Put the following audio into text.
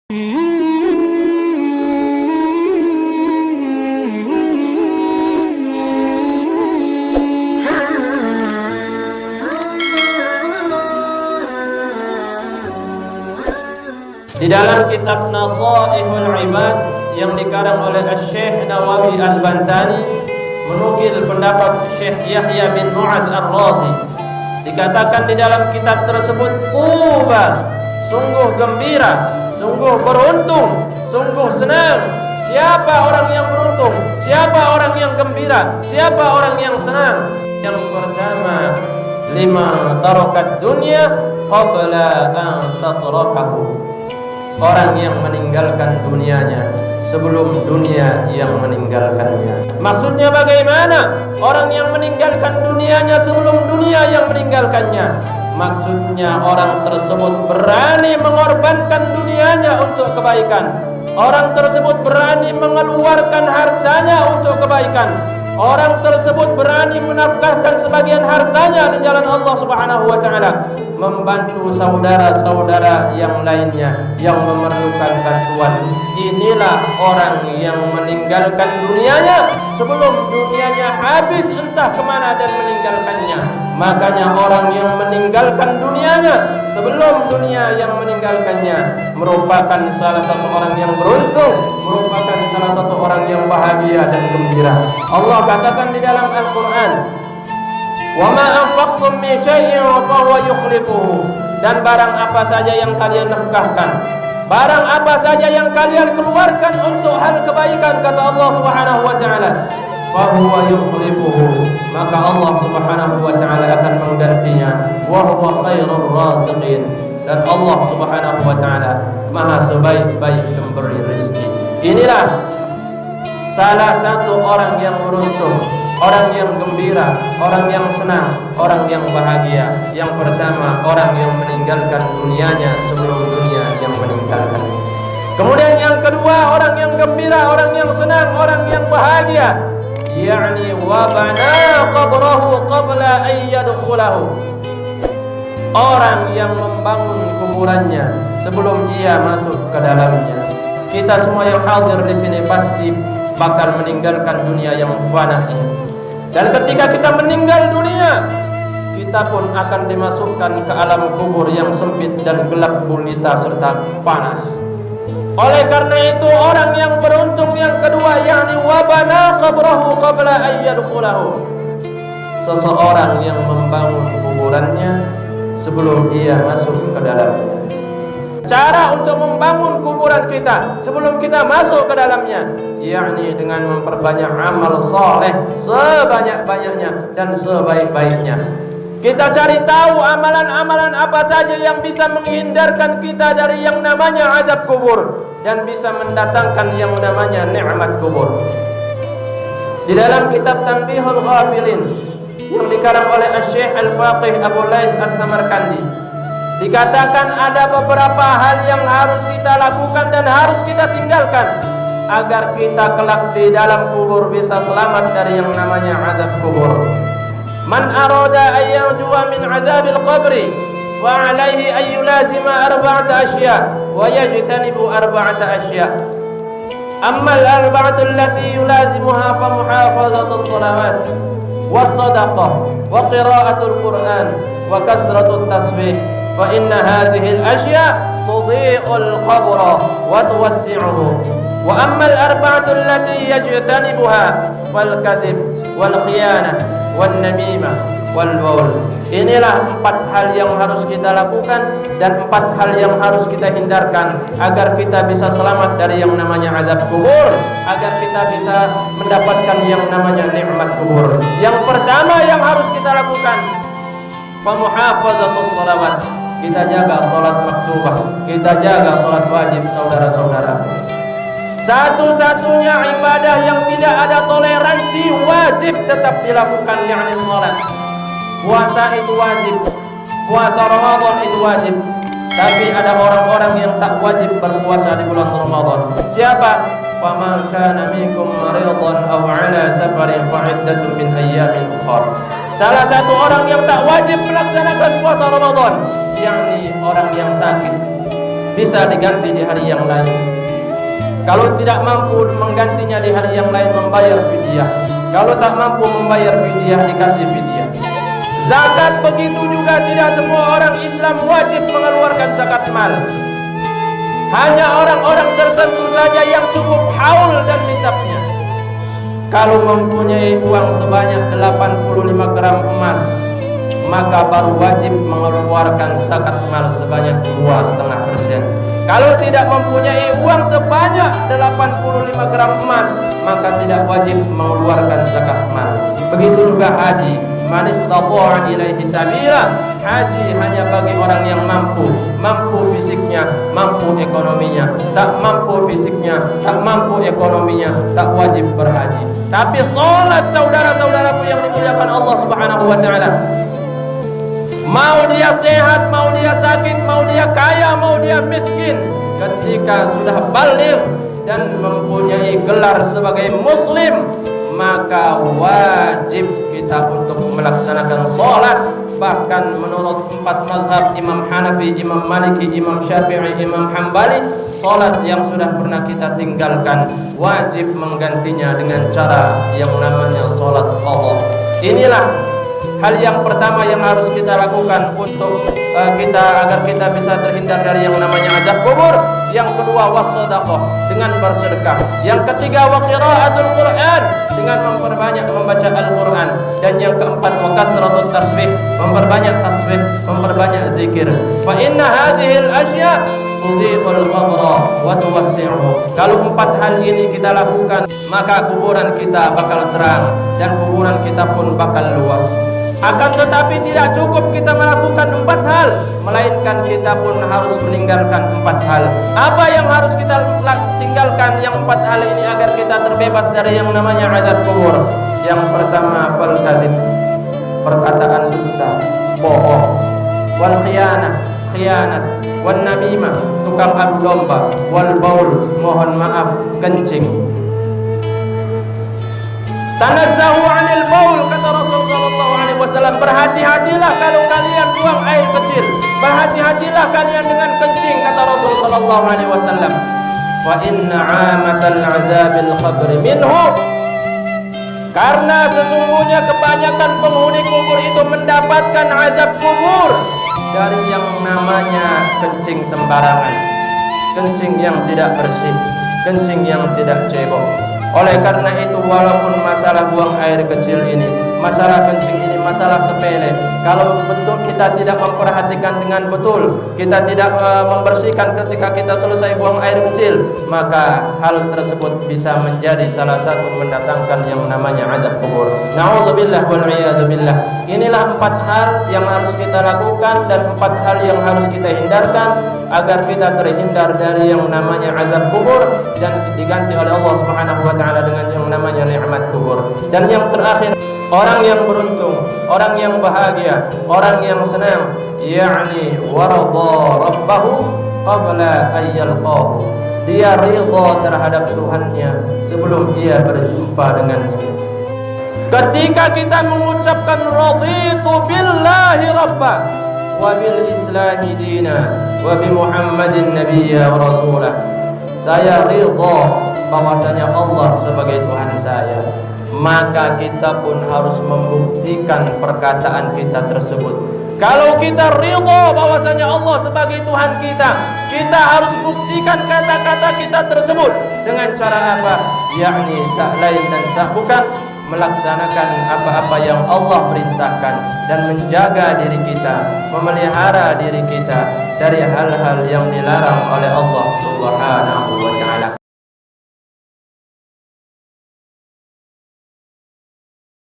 Di dalam kitab Nasaihul Ibad yang dikarang oleh Syekh Nawawi Al-Bantani menukil pendapat Syekh Yahya bin Mu'adz Ar-Razi. Dikatakan di dalam kitab tersebut, "Tuba, sungguh gembira, sungguh beruntung, sungguh senang. Siapa orang yang beruntung? Siapa orang yang gembira? Siapa orang yang senang?" Yang pertama, lima tarakat dunya qabla an tatrakahu. Orang yang meninggalkan dunianya sebelum dunia yang meninggalkannya. Maksudnya bagaimana? Orang yang meninggalkan dunianya sebelum dunia yang meninggalkannya. Maksudnya orang tersebut berani mengorbankan dunianya untuk kebaikan. Orang tersebut berani mengeluarkan hartanya untuk kebaikan. Orang tersebut berani menafkahkan sebagian hartanya di jalan Allah Subhanahu wa taala, membantu saudara-saudara yang lainnya yang memerlukan bantuan. Inilah orang yang meninggalkan dunianya sebelum dunianya habis entah kemana dan meninggalkannya. Makanya orang yang meninggalkan dunianya sebelum dunia yang meninggalkannya merupakan salah satu orang yang beruntung, merupakan salah satu orang yang bahagia dan gembira. Allah katakan di dalam Al-Quran, "Wa ma anfaqtum min syai'in fa huwa yukhlifuhu." Dan barang apa saja yang kalian nafkahkan, barang apa saja yang kalian keluarkan untuk hal kebaikan, kata Allah Subhanahu wa taala, fa huwa yukhlifuhu, maka Allah Subhanahu wa taala akan menggantinya. Wa huwa khairur raziqin, dan Allah Subhanahu wa taala maha sebaik-baik pemberi rezeki. Inilah salah satu orang yang beruntung, orang yang gembira, orang yang senang, orang yang bahagia. Yang pertama, orang yang meninggalkan dunianya sebelum dunia yang meninggalkannya. Kemudian yang kedua, orang yang gembira, orang yang senang, orang yang bahagia, yakni wa bana qabrahu qabla an yadkhulahu. Orang yang membangun kuburannya sebelum ia masuk ke dalamnya. Kita semua yang hadir di sini pasti bakal meninggalkan dunia yang fana ini. Dan ketika kita meninggal dunia, kita pun akan dimasukkan ke alam kubur yang sempit dan gelap gulita serta panas. Oleh karena itu, orang yang beruntung yang kedua, yakni wabana qabrahu qabla an yadkhulahu. Seseorang yang membangun kuburannya sebelum ia masuk ke dalamnya. Cara untuk membangun kuburan kita sebelum kita masuk ke dalamnya, yakni dengan memperbanyak amal soleh sebanyak-banyaknya dan sebaik-baiknya. Kita cari tahu amalan-amalan apa saja yang bisa menghindarkan kita dari yang namanya azab kubur dan bisa mendatangkan yang namanya nikmat kubur. Di dalam kitab Tanbihul Ghafilin yang dikarang oleh Syekh Al-Faqih Abu Laith As-Samarkandi, dikatakan ada beberapa hal yang harus kita lakukan dan harus kita tinggalkan agar kita kelak di dalam kubur bisa selamat dari yang namanya azab kubur. Man arada an yanjuwa min azabil qabri wa alaihi an yulazima arba'ata asya wa yajtanibu arba'ata asya. Amma al-arba'atu allati yulazimuha fa muhafazatu as-salawat was-sadaqah wa qira'atul Qur'an wa kasratut tasbih. فإن هذه الأشياء تضيء القبر وتوسعه. وأما الأربعة التي يجتنبها فالكذب والخيانة والنميمة والبول. Inilah 4 hal yang harus kita lakukan dan 4 hal yang harus kita hindarkan agar kita bisa selamat dari yang namanya azab kubur, agar kita bisa mendapatkan yang namanya nikmat kubur. Yang pertama yang harus kita lakukan, pemuhafazatus shalawat. Kita jaga sholat maktubah, kita jaga sholat wajib, saudara-saudara. Satu-satunya ibadah yang tidak ada toleransi wajib tetap dilakukan, yakni sholat. Puasa itu wajib, puasa Ramadan itu wajib. Tapi ada orang-orang yang tak wajib berpuasa di bulan Ramadan. Siapa? Faman kana minkum maridan aw ala safarin fa iddatun min ayyamin ukhra. Salah satu orang yang tak wajib melaksanakan puasa Ramadan, yakni orang yang sakit bisa diganti di hari yang lain. Kalau tidak mampu menggantinya di hari yang lain, membayar fidyah. Kalau tak mampu membayar fidyah, dikasih fidyah. Zakat begitu juga, tidak semua orang Islam wajib mengeluarkan zakat mal. Hanya orang-orang tertentu saja yang cukup haul dan nisabnya. Kalau mempunyai uang sebanyak 85 gram emas, maka baru wajib mengeluarkan zakat mal sebanyak 2,5%. Kalau tidak mempunyai uang sebanyak 85 gram emas, maka tidak wajib mengeluarkan zakat mal. Begitu juga haji. Man istata'a ilaihi sabila. Haji hanya bagi orang yang mampu fisiknya, mampu ekonominya. Tak mampu fisiknya, tak mampu ekonominya, tak wajib berhaji. Tapi salat, saudara-saudaraku yang dimuliakan Allah Subhanahu wa taala, mau dia sehat, mau dia sakit, mau dia kaya, mau dia miskin, ketika sudah baligh dan mempunyai gelar sebagai muslim, maka wajib kita untuk melaksanakan salat. Bahkan menurut 4 mazhab, Imam Hanafi, Imam Maliki, Imam Syafi'i, Imam Hambali, salat yang sudah pernah kita tinggalkan wajib menggantinya dengan cara yang namanya salat qadha. Inilah hal yang pertama yang harus kita lakukan untuk agar kita bisa terhindar dari yang namanya azab kubur. Yang kedua, wassadaqah, dengan bersedekah. Yang ketiga, wa qiraatul Quran, dengan memperbanyak membaca Al-Quran. Dan yang keempat, wa kasratut tasbih, memperbanyak tasbih, memperbanyak zikir. Fa inna hadhil asya tudhiqul qabra wa tuwassi'uhu. Kalau 4 hal ini kita lakukan, maka kuburan kita bakal terang dan kuburan kita pun bakal luas. Akan tetapi tidak cukup kita melakukan 4 hal, melainkan kita pun harus meninggalkan 4 hal. Apa yang harus kita tinggalkan yang 4 hal ini agar kita terbebas dari yang namanya azab kubur? Yang pertama, fal kadzib, perkataan dusta, bohong, wal khianah, khianat, wan namimah, tukang adu domba, wal baul, mohon maaf, kencing. Tanazzahu 'anil baul, kata Rasul sallallahu alaihi wasallam, berhati-hatilah kalau kalian buang air kecil, berhati-hatilah kalian dengan kencing, kata Rasul sallallahu alaihi wasallam. Wa inna 'amatal 'adzabil qabri minhu, karena sesungguhnya kebanyakan penghuni kubur itu mendapatkan azab kubur dari yang namanya kencing sembarangan, kencing yang tidak bersih, kencing yang tidak cebok. Oleh karena itu, walaupun masalah buang air kecil ini, masalah kencing ini masalah sepele, kalau betul kita tidak memperhatikan dengan betul, kita tidak membersihkan ketika kita selesai buang air kecil, maka hal tersebut bisa menjadi salah satu mendatangkan yang namanya azab kubur. Na'udzubillah wal iyadu billah. Inilah 4 hal yang harus kita lakukan dan 4 hal yang harus kita hindarkan agar kita terhindar dari yang namanya azab kubur dan diganti oleh Allah Subhanahu wa taala dengan yang namanya nikmat kubur. Dan yang terakhir, orang yang beruntung, orang yang bahagia, orang yang senang, yakni warada rabbahu qabla ayyalqahu, dia ridha terhadap Tuhannya sebelum dia berjumpa dengannya. Ketika kita mengucapkan raditu billahi rabba wa bil islami dina wa bi Muhammadin nabiyya wa rasulah, saya ridha bahwasanya Allah sebagai Tuhan saya, maka kita pun harus membuktikan perkataan kita tersebut. Kalau kita ridha bahwasanya Allah sebagai Tuhan kita, kita harus buktikan kata-kata kita tersebut dengan cara apa? Yakni tak lain dan tak bukan melaksanakan apa-apa yang Allah perintahkan dan menjaga diri kita, memelihara diri kita dari hal-hal yang dilarang oleh Allah Subhanahu